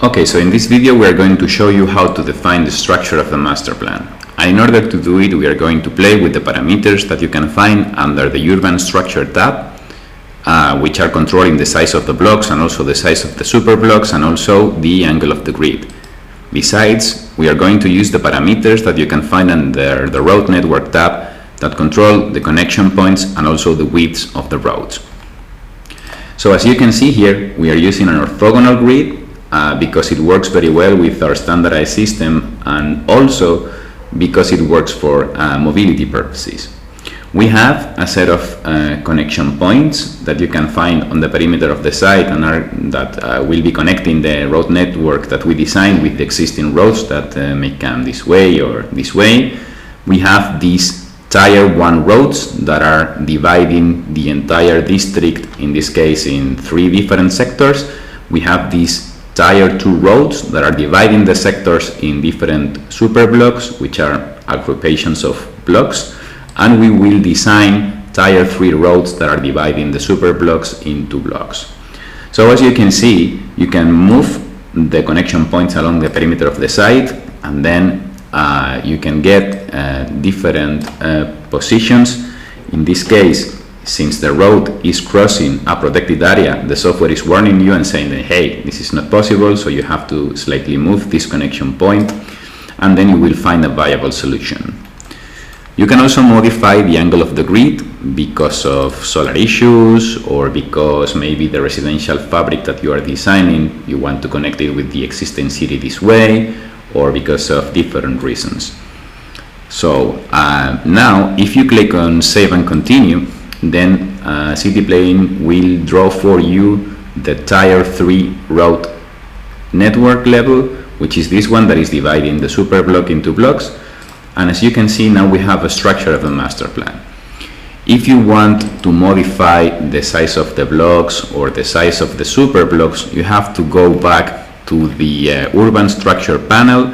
Okay, so in this video we are going to show you how to define the structure of the master plan. And in order to do it, we are going to play with the parameters that you can find under the urban structure tab, which are controlling the size of the blocks and also the size of the super blocks and also the angle of the grid. Besides, we are going to use the parameters that you can find under the road network tab that control the connection points and also the widths of the roads. So as you can see here, we are using an orthogonal grid because it works very well with our standardized system and also because it works for mobility purposes. We have a set of connection points that you can find on the perimeter of the site and that will be connecting the road network that we designed with the existing roads that may come this way or this way. We have these Tier 1 roads that are dividing the entire district, in this case in 3 different sectors. We have these Tier 2 roads that are dividing the sectors in different super blocks, which are agrupations of blocks, and we will design Tier 3 roads that are dividing the super blocks into blocks. So as you can see, you can move the connection points along the perimeter of the site, and then you can get different positions. In this case, since the road is crossing a protected area, the software is warning you and saying that, hey, this is not possible, so you have to slightly move this connection point, and then you will find a viable solution. You can also modify the angle of the grid because of solar issues, or because maybe the residential fabric that you are designing, you want to connect it with the existing city this way, or because of different reasons. So now if you click on save and continue, then CityPlane will draw for you the Tier 3 road network level, which is this one that is dividing the super block into blocks. And as you can see, now we have a structure of the master plan. If you want to modify the size of the blocks or the size of the super blocks, you have to go back to the urban structure panel,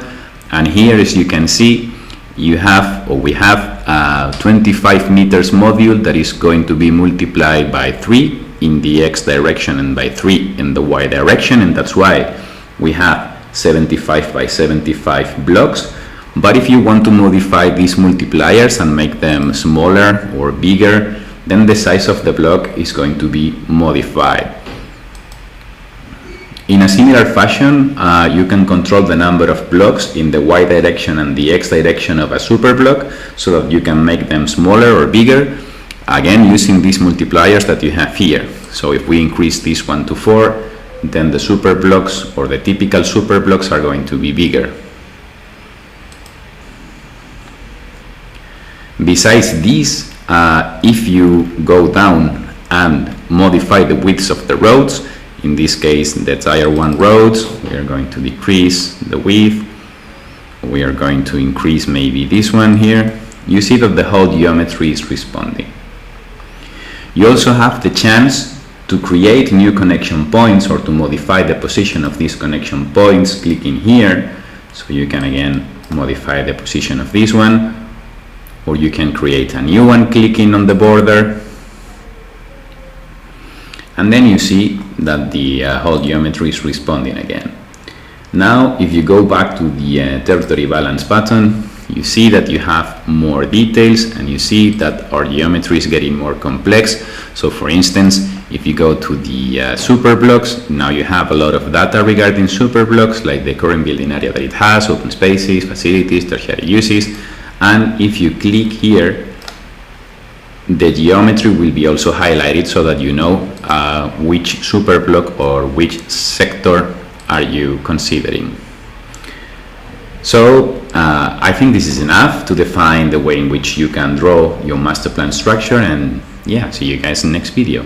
and here, as you can see, we have a 25 meters module that is going to be multiplied by 3 in the X direction and by 3 in the Y direction, and that's why we have 75 by 75 blocks. But if you want to modify these multipliers and make them smaller or bigger, then the size of the block is going to be modified. In a similar fashion, you can control the number of blocks in the Y direction and the X direction of a super block so that you can make them smaller or bigger, again using these multipliers that you have here. So if we increase this one to 4, then the super blocks or the typical super blocks are going to be bigger. Besides this, if you go down and modify the widths of the roads, in this case the Tier 1 roads, we are going to decrease the width, we are going to increase maybe this one here. You see that the whole geometry is responding. You also have the chance to create new connection points or to modify the position of these connection points clicking here. So you can again modify the position of this one, or you can create a new one clicking on the border. And then you see that the whole geometry is responding again. Now, if you go back to the territory balance button, you see that you have more details and you see that our geometry is getting more complex. So for instance, if you go to the super blocks, now you have a lot of data regarding super blocks, like the current building area that it has, open spaces, facilities, tertiary uses. And if you click here, the geometry will be also highlighted so that you know which super block or which sector are you considering. So I think this is enough to define the way in which you can draw your master plan structure, and yeah, see you guys in the next video.